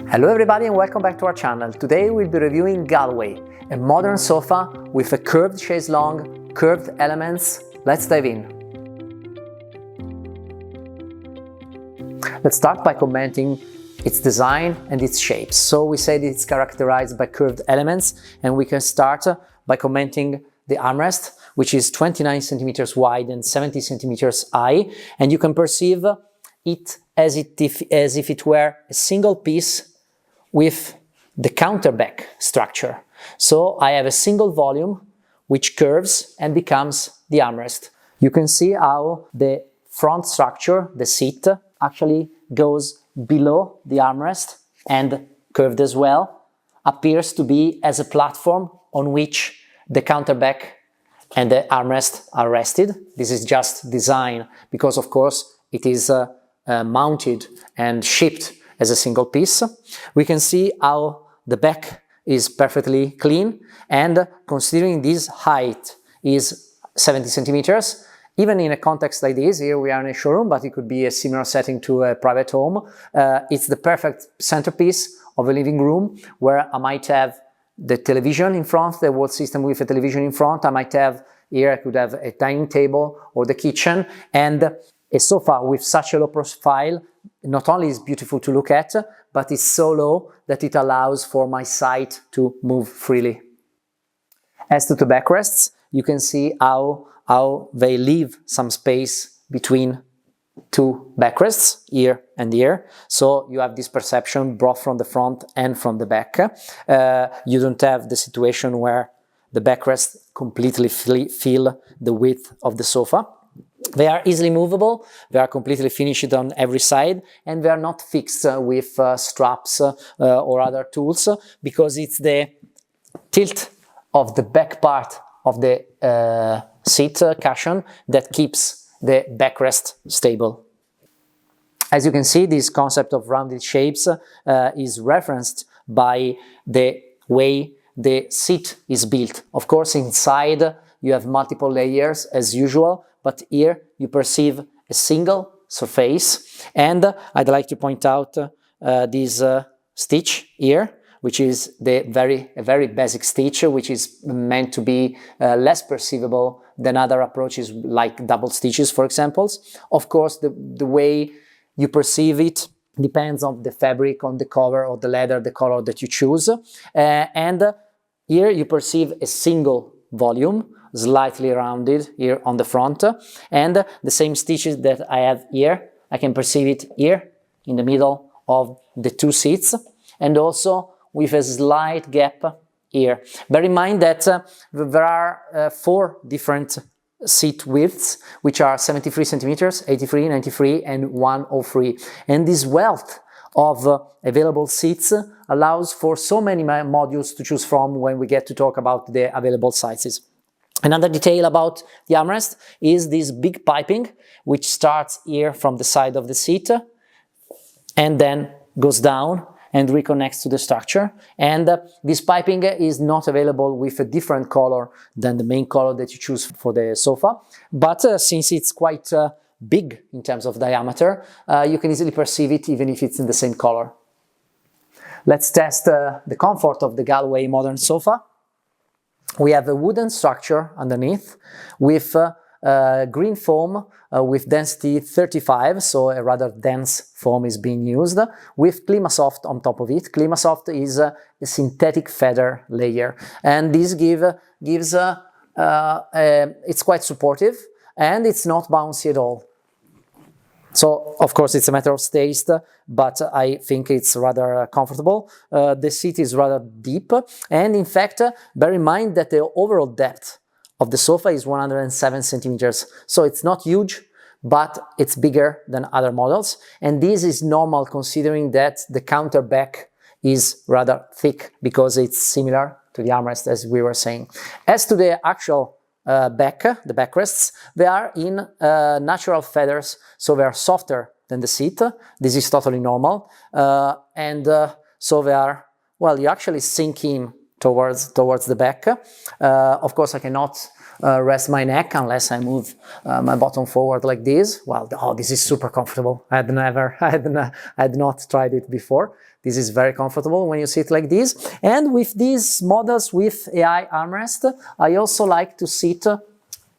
Hello everybody and welcome back to our channel. Today we'll be reviewing Galway, a modern sofa with a curved chaise-longue, curved elements. Let's dive in. Let's start by commenting its design and its shapes. So we said it's characterized by curved elements, and we can start by commenting the armrest, which is 29 centimeters wide and 70 centimeters high, and you can perceive it as if it were a single piece with the counterback structure. So I have a single volume which curves and becomes the armrest. You can see how the front structure, the seat, actually goes below the armrest and curved as well, appears to be as a platform on which the counterback and the armrest are rested. This is just design because, of course, it is mounted and shipped as a single piece. We can see how the back is perfectly clean, and considering this height is 70 centimeters, even in a context like this, here we are in a showroom, but it could be a similar setting to a private home, it's the perfect centerpiece of a living room where I might have the television in front, the wall system with a television in front. I might have here, I could have a dining table or the kitchen, and a sofa with such a low profile not only is beautiful to look at, but it's so low that it allows for my sight to move freely. As to the backrests, you can see how they leave some space between two backrests, here and here. So you have this perception both from the front and from the back. You don't have the situation where the backrests completely fill the width of the sofa. They are easily movable, they are completely finished on every side, and they are not fixed with straps or other tools, because it's the tilt of the back part of the seat cushion that keeps the backrest stable. As you can see, this concept of rounded shapes is referenced by the way the seat is built. Of course, inside you have multiple layers as usual, but here you perceive a single surface, and I'd like to point out this stitch here, which is a very basic stitch, which is meant to be less perceivable than other approaches like double stitches, for example. Of course, the way you perceive it depends on the fabric, on the cover, or the leather, the color that you choose. And here you perceive a single volume, slightly rounded here on the front, and the same stitches that I have here, I can perceive it here in the middle of the two seats, and also with a slight gap here. Bear in mind that there are 4 different seat widths, which are 73 centimeters, 83, 93, and 103, and this wealth of available seats allows for so many modules to choose from when we get to talk about the available sizes. Another detail about the armrest is this big piping, which starts here from the side of the seat and then goes down and reconnects to the structure. And this piping is not available with a different color than the main color that you choose for the sofa, but since it's quite big in terms of diameter, you can easily perceive it even if it's in the same color. Let's test the comfort of the Galway modern sofa. We have a wooden structure underneath with green foam with density 35, so a rather dense foam is being used, with Climasoft on top of it. Climasoft is a synthetic feather layer, and this it's quite supportive, and it's not bouncy at all. So, of course, it's a matter of taste, but I think it's rather comfortable. The seat is rather deep, and in fact, bear in mind that the overall depth of the sofa is 107 centimeters. So it's not huge, but it's bigger than other models, and this is normal considering that the counterback is rather thick because it's similar to the armrest, as we were saying. As to the actual the backrests, they are in natural feathers, so they are softer than the seat. This is totally normal, and so they are, well, you actually sink in towards the back. Of course, I cannot rest my neck unless I move my bottom forward like this. Well, oh, this is super comfortable. I had not tried it before. This is very comfortable when you sit like this. And with these models with AI armrest, I also like to sit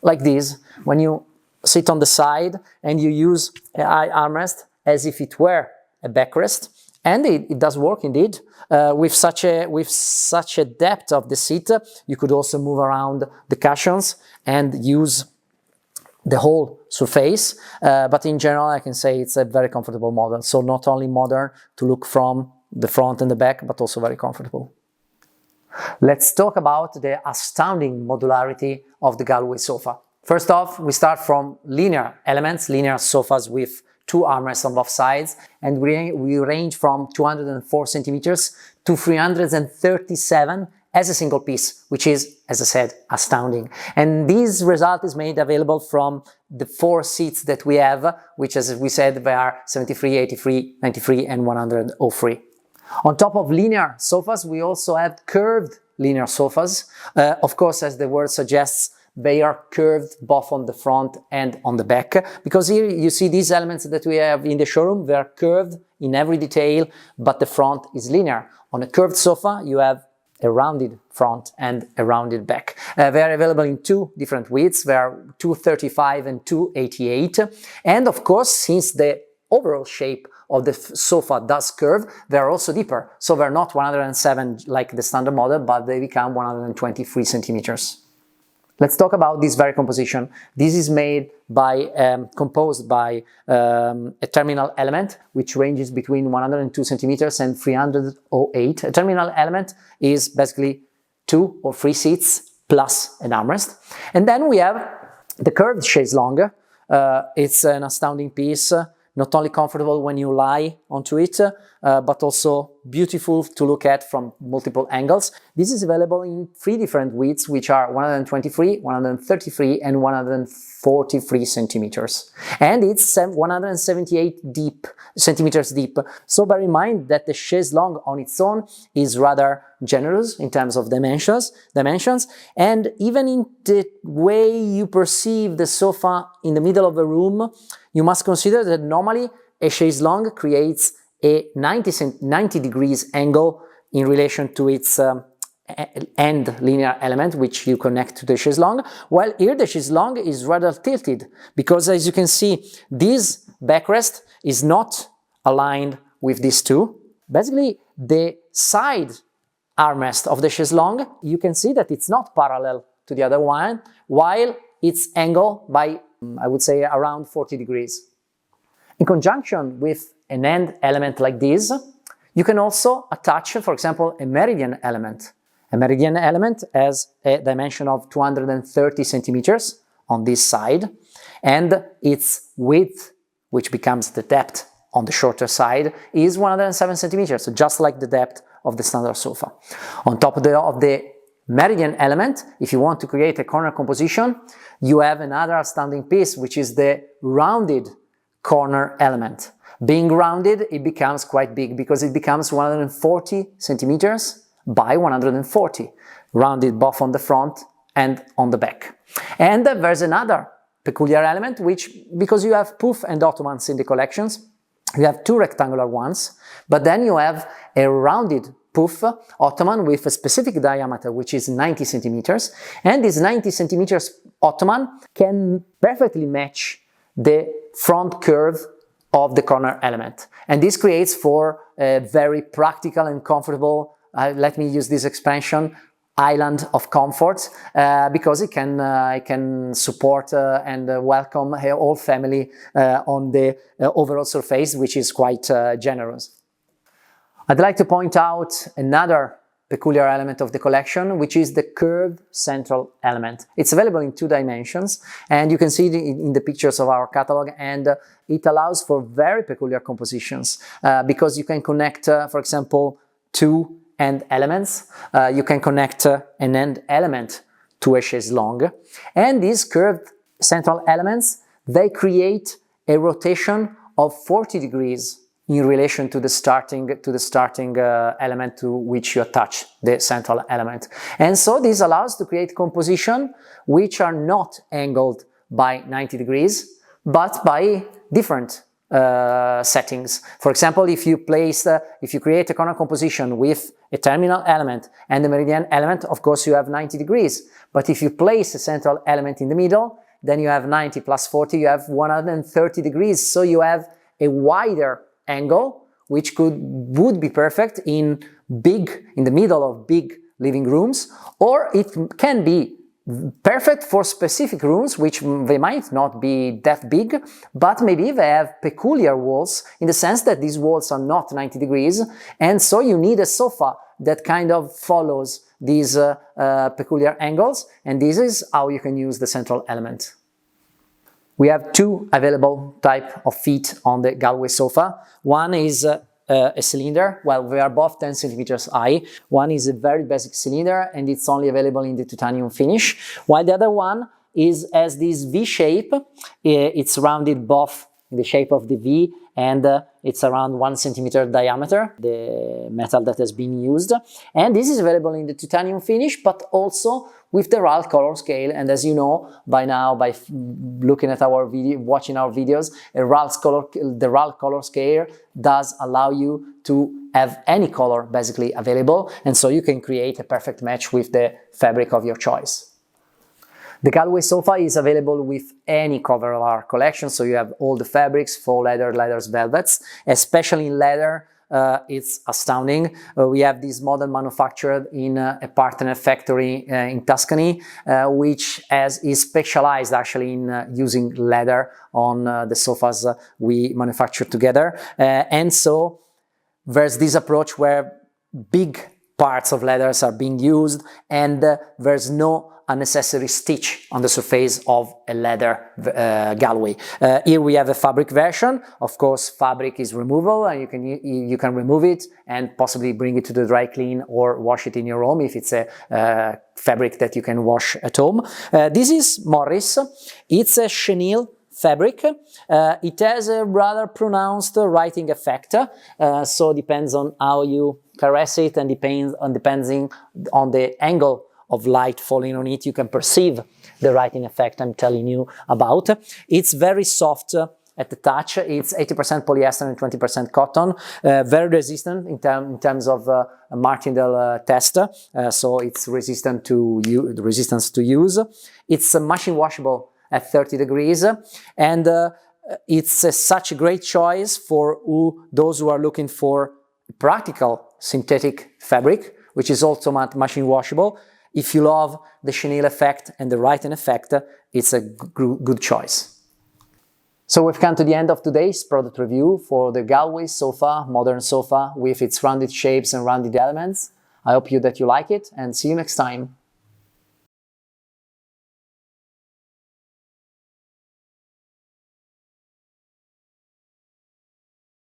like this. When you sit on the side and you use AI armrest as if it were a backrest, and it does work indeed. With such a depth of the seat, you could also move around the cushions and use the whole surface, but in general I can say it's a very comfortable model. So not only modern to look from the front and the back, but also very comfortable. Let's talk about the astounding modularity of the Galway sofa. First off, we start from linear elements, linear sofas with 2 armrests on both sides, and we range from 204 centimeters to 337 as a single piece, which is, as I said, astounding. And this result is made available from the 4 seats that we have, which, as we said, they are 73, 83, 93 and 103. On top of linear sofas, we also have curved linear sofas. Of course, as the word suggests, they are curved both on the front and on the back, because here you see these elements that we have in the showroom, they are curved in every detail, but the front is linear. On a curved sofa, you have a rounded front and a rounded back. They are available in 2 different widths. They are 235 and 288. And of course, since the overall shape of the sofa does curve, they are also deeper. So they're not 107 like the standard model, but they become 123 centimeters. Let's talk about this very composition. This is composed by a terminal element, which ranges between 102 centimeters and 308. A terminal element is basically 2 or 3 seats plus an armrest. And then we have the curved chaise-longue. It's an astounding piece, not only comfortable when you lie onto it, but also beautiful to look at from multiple angles. This is available in 3 different widths, which are 123, 133 and 143 centimeters. And it's 178 centimeters deep. So bear in mind that the chaise-longue on its own is rather generous in terms of dimensions, and even in the way you perceive the sofa in the middle of the room, you must consider that normally a chaise-longue creates a 90 degrees angle in relation to its end linear element, which you connect to the chaise-longue, while here the chaise-longue is rather tilted, because as you can see, this backrest is not aligned with these 2. Basically, the side armrest of the chaise-longue, you can see that it's not parallel to the other one, while it's angled by, I would say, around 40 degrees. In conjunction with an end element like this, you can also attach, for example, a meridienne element. A meridienne element has a dimension of 230 centimeters on this side, and its width, which becomes the depth on the shorter side, is 107 centimeters, so just like the depth of the standard sofa. On top of the meridienne element, if you want to create a corner composition, you have another astounding piece, which is the rounded corner element. Being rounded, it becomes quite big because it becomes 140 centimeters by 140, rounded both on the front and on the back. And there's another peculiar element, which, because you have pouf and ottomans in the collections, you have 2 rectangular ones, but then you have a rounded pouf ottoman with a specific diameter, which is 90 centimeters, and this 90 centimeters ottoman can perfectly match the front curve of the corner element. And this creates for a very practical and comfortable, let me use this expression, island of comfort, because it can support and welcome a whole family on the overall surface, which is quite generous. I'd like to point out another peculiar element of the collection, which is the curved central element. It's available in 2 dimensions, and you can see it in the pictures of our catalog, and it allows for very peculiar compositions, because you can connect, for example, 2 end elements. You can connect an end element to a chaise-longue, and these curved central elements, they create a rotation of 40 degrees in relation to the starting element to which you attach the central element. And so this allows to create composition which are not angled by 90 degrees, but by different settings. For example, if you create a corner composition with a terminal element and the meridian element, of course you have 90 degrees. But if you place a central element in the middle, then you have 90 plus 40, you have 130 degrees. So you have a wider angle, which would be perfect in the middle of big living rooms, or it can be perfect for specific rooms, which they might not be that big, but maybe they have peculiar walls in the sense that these walls are not 90 degrees, and so you need a sofa that kind of follows these peculiar angles, and this is how you can use the central element. We have two available type of feet on the Galway sofa. One is a cylinder. Well, they are both 10 centimeters high. One is a very basic cylinder and it's only available in the titanium finish, while the other one has this V shape. It's rounded both in the shape of the V, and it's around 1 centimeter diameter, the metal that has been used. And this is available in the titanium finish, but also with the RAL color scale. And as you know by now, by looking at our video, watching our videos, the RAL color scale does allow you to have any color basically available, and so you can create a perfect match with the fabric of your choice. The Galway sofa is available with any cover of our collection, so you have all the fabrics, faux leather, leathers, velvets, especially in leather. It's astounding. We have this model manufactured in a partner factory in Tuscany, which is specialized actually in using leather on the sofas we manufacture together. And so there's this approach where big parts of leathers are being used, and there's no unnecessary stitch on the surface of a leather Galway. Here we have a fabric version. Of course, fabric is removable, and you can remove it and possibly bring it to the dry clean or wash it in your home if it's a fabric that you can wash at home. This is Morris. It's a chenille fabric. It has a rather pronounced writing effect, so it depends on how you caress it, and depending on the angle of light falling on it, you can perceive the writing effect I'm telling you about. It's very soft at the touch. It's 80% polyester and 20% cotton. Very resistant in terms of Martindale test, so it's resistant to use. It's machine washable at 30 degrees, and it's such a great choice for those who are looking for practical synthetic fabric, which is also machine washable. If you love the chenille effect and the writing effect, it's a good choice. So we've come to the end of today's product review for the Galway sofa, modern sofa with its rounded shapes and rounded elements. I hope that you like it, and see you next time.